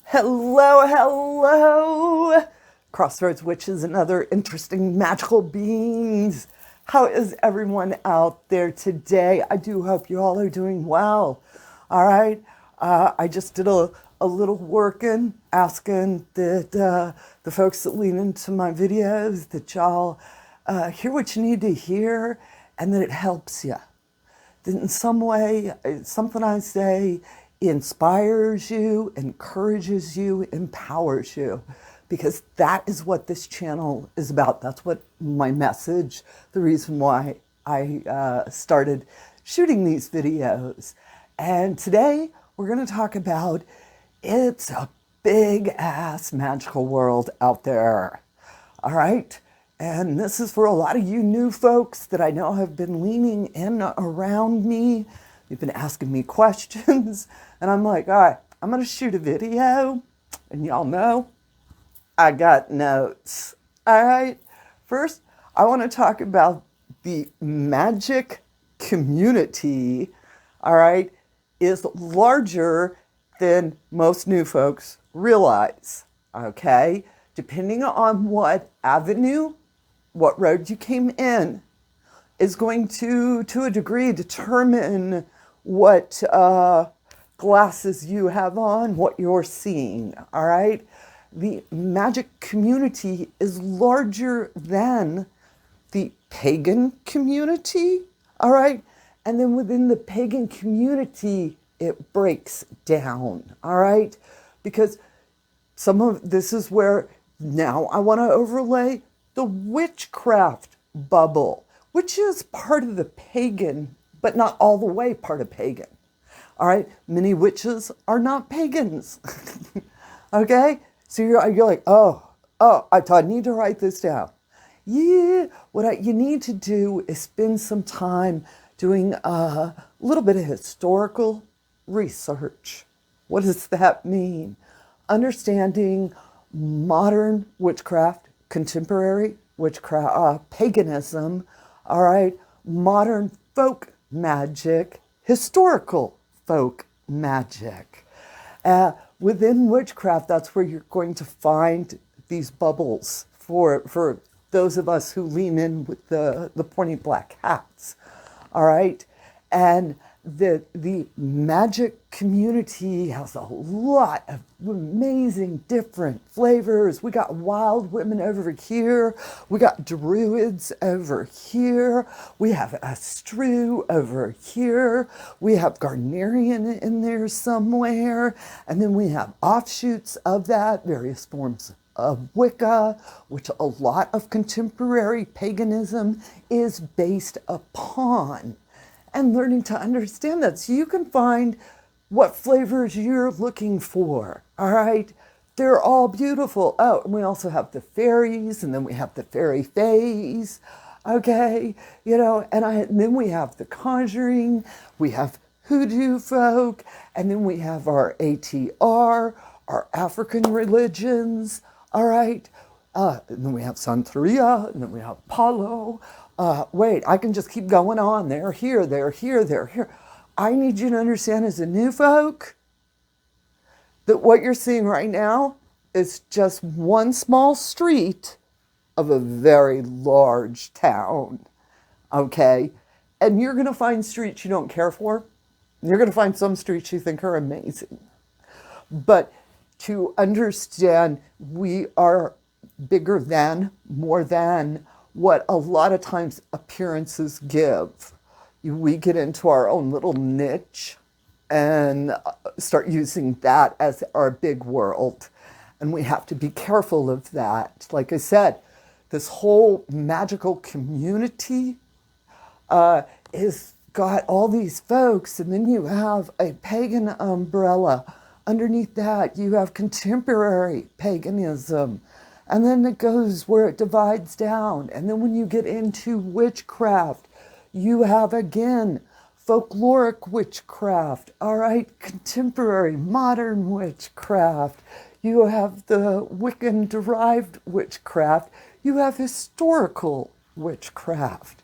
Hello, hello, Crossroads Witches and other interesting magical beings. How is everyone out there today? I do hope you all are doing well. All right. I just did a little working, asking that the folks that lean into my videos that y'all hear what you need to hear and that it helps you. That in some way, something I say inspires you, encourages you, empowers you, because that is what this channel is about. That's what my message, the reason why I started shooting these videos. And today we're going to talk about it's a big ass magical world out there. All right. And this is for a lot of you new folks that I know have been leaning in around me. You've been asking me questions. And I'm like, all right, I'm going to shoot a video. And y'all know I got notes. All right. First, I want to talk about the magic community. All right. Is larger than most new folks realize. Okay. Depending on what avenue, what road you came in, is going to a degree, determine what glasses you have on, what you're seeing, all right? The magic community is larger than the pagan community, all right? And then within the pagan community, it breaks down, all right? Because some of this is where now I want to overlay the witchcraft bubble, which is part of the pagan, but not all the way part of pagan. All right, many witches are not pagans. Okay, so you're like, I need to write this down. Yeah, you need to do is spend some time doing a little bit of historical research. What does that mean? Understanding modern witchcraft, contemporary witchcraft, paganism, all right, modern folk magic, historical folk magic. Within witchcraft, that's where you're going to find these bubbles for those of us who lean in with the pointy black hats, all right? And the magic community has a lot of amazing different flavors. We got wild women over here. We got druids over here. We have a strew over here. We have Garnerian in there somewhere. And then we have offshoots of that, various forms of Wicca, which a lot of contemporary paganism is based upon. And learning to understand that so you can find what flavors you're looking for, all right? They're all beautiful. Oh, and we also have the fairies, and then we have the fairy fays, okay? And then we have the conjuring, we have hoodoo folk, and then we have our ATR, our African religions, all right? And then we have Santeria, and then we have Palo. Wait, I can just keep going on. They're here, they're here, they're here. I need you to understand as a new folk that what you're seeing right now is just one small street of a very large town, okay? And you're going to find streets you don't care for. You're going to find some streets you think are amazing. But to understand we are bigger than, more than what a lot of times appearances give. We get into our own little niche and start using that as our big world. And we have to be careful of that. Like I said, this whole magical community is got all these folks, and then you have a pagan umbrella. Underneath that, you have contemporary paganism. And then it goes where it divides down. And then when you get into witchcraft, you have, again, folkloric witchcraft, all right, contemporary, modern witchcraft. You have the Wiccan-derived witchcraft. You have historical witchcraft.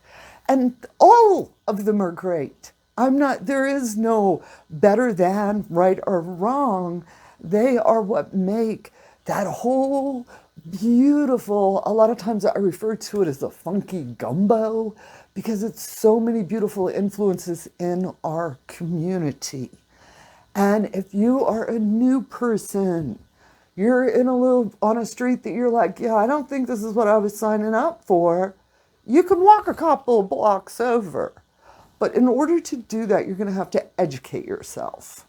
And all of them are great. There is no better than, right or wrong. They are what make that whole beautiful, a lot of times I refer to it as a funky gumbo, because it's so many beautiful influences in our community. And if you are a new person, you're in on a street that you're like, yeah, I don't think this is what I was signing up for, you can walk a couple of blocks over. But in order to do that, you're going to have to educate yourself.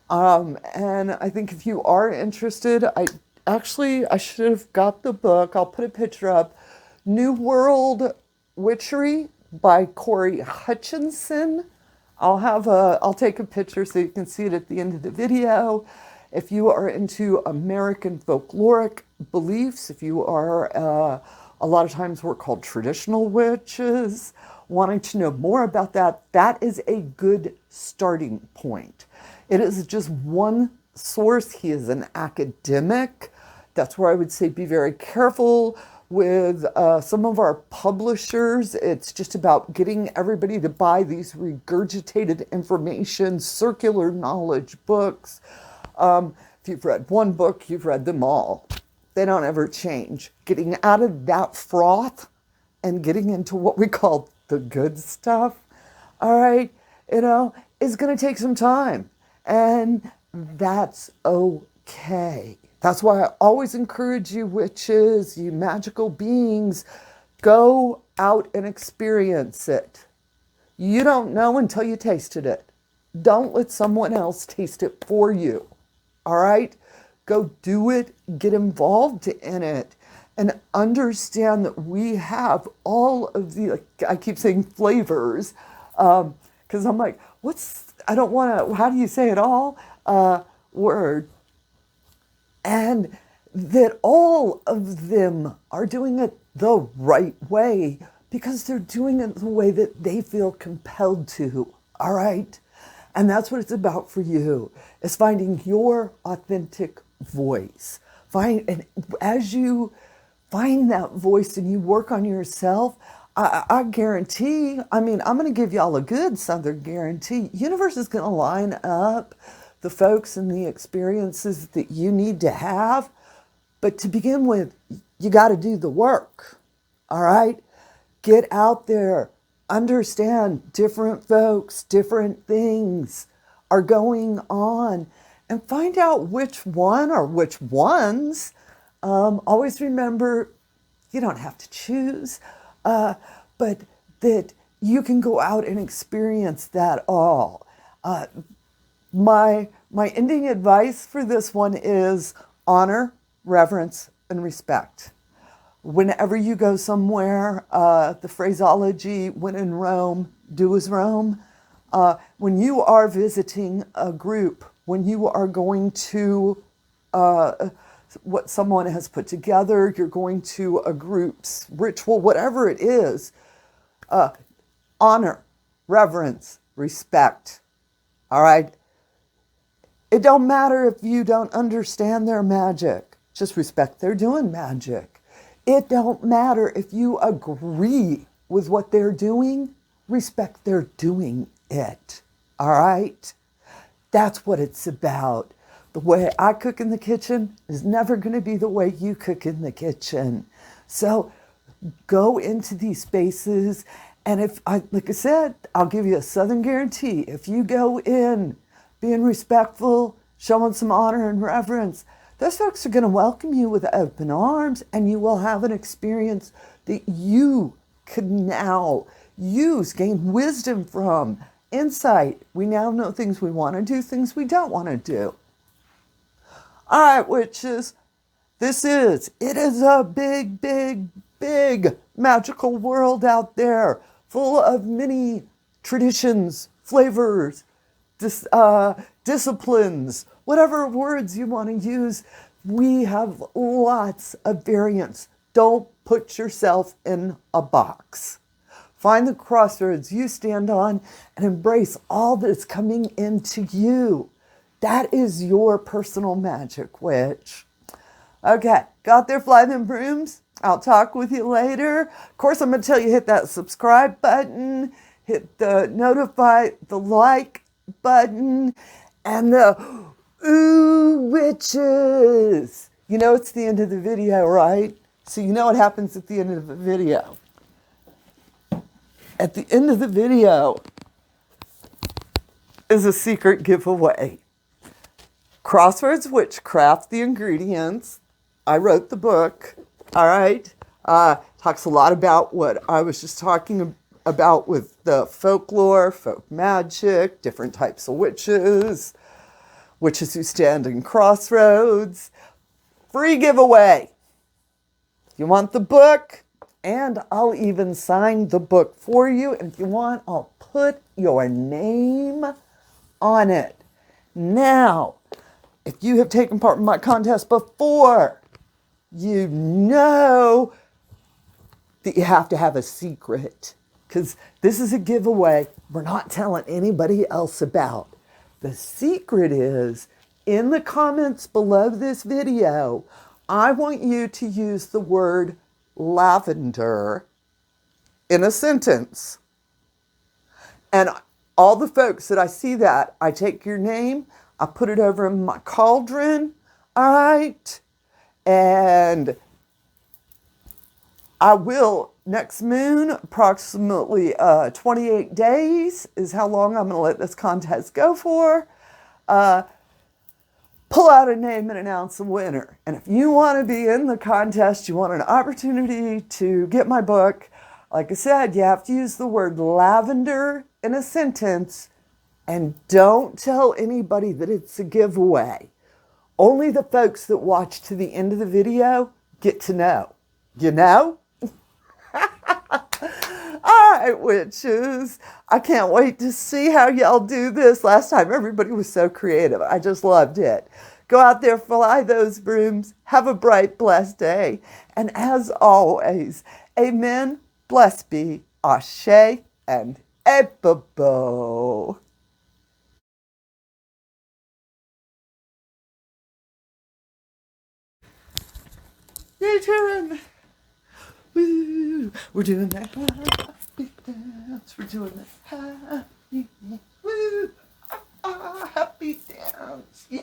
And I think if you are interested, I should have got the book. I'll put a picture up. New World Witchery by Corey Hutchinson. I'll take a picture so you can see it at the end of the video. If you are into American folkloric beliefs, if you are, a lot of times we're called traditional witches, wanting to know more about that, that is a good starting point. It is just one source. He is an academic. That's where I would say be very careful with some of our publishers. It's just about getting everybody to buy these regurgitated information, circular knowledge books. If you've read one book, you've read them all. They don't ever change. Getting out of that froth and getting into what we call the good stuff, all right, is going to take some time. And that's okay. That's why I always encourage you witches, you magical beings, go out and experience it. You don't know until you tasted it. Don't let someone else taste it for you. All right? Go do it, get involved in it, and understand that we have all of the, I keep saying flavors, because I'm like, how do you say it all? Word. And that all of them are doing it the right way because they're doing it the way that they feel compelled to, all right? And that's what it's about for you, is finding your authentic voice. And as you find that voice and you work on yourself, I guarantee, I'm going to give y'all a good Southern guarantee. Universe is going to line up the folks and the experiences that you need to have. But to begin with, you got to do the work. All right? Get out there. Understand different folks, different things are going on. And find out which one or which ones. Always remember, you don't have to choose. But that you can go out and experience that all. My ending advice for this one is honor, reverence, and respect. Whenever you go somewhere, the phraseology, when in Rome, do as Rome. When you are visiting a group, when you are going to what someone has put together, you're going to a group's ritual, whatever it is, honor, reverence, respect. All right? It don't matter if you don't understand their magic. Just respect they're doing magic. It don't matter if you agree with what they're doing. Respect they're doing it. All right? That's what it's about. The way I cook in the kitchen is never going to be the way you cook in the kitchen. So go into these spaces. And like I said, I'll give you a Southern guarantee. If you go in being respectful, showing some honor and reverence, those folks are going to welcome you with open arms, and you will have an experience that you can now use, gain wisdom from, insight. We now know things we want to do, things we don't want to do. All right, witches, it is a big, big, big magical world out there, full of many traditions, flavors, disciplines, whatever words you want to use. We have lots of variants. Don't put yourself in a box. Find the crossroads you stand on and embrace all that's coming into you. That is your personal magic, witch. Okay, got there, fly them brooms. I'll talk with you later. Of course, I'm going to tell you, hit that subscribe button, hit the notify, the like button, and the Ooh, witches! You know it's the end of the video, right? So you know what happens at the end of the video. At the end of the video is a secret giveaway. Crossroads Witchcraft, the ingredients. I wrote the book, all right? Talks a lot about what I was just talking about with the folklore, folk magic, different types of witches, witches who stand in crossroads. Free giveaway. You want the book? And I'll even sign the book for you. And if you want, I'll put your name on it. Now, if you have taken part in my contest before, you know that you have to have a secret. Because this is a giveaway we're not telling anybody else about. The secret is, in the comments below this video, I want you to use the word lavender in a sentence. And all the folks that I see that, I take your name, I put it over in my cauldron, all right? And I will, next moon, approximately 28 days is how long I'm going to let this contest go for. Pull out a name and announce a winner. And if you want to be in the contest, you want an opportunity to get my book, like I said, you have to use the word lavender in a sentence, and don't tell anybody that it's a giveaway. Only the folks that watch to the end of the video get to know. You know? All right, witches. I can't wait to see how y'all do this. Last time, everybody was so creative. I just loved it. Go out there, fly those brooms. Have a bright, blessed day. And as always, amen, blessed be, ashe, and ebabo. Yay, Taren! Woo! We're doing that happy dance. We're doing that happy, woo! Happy dance. Yeah!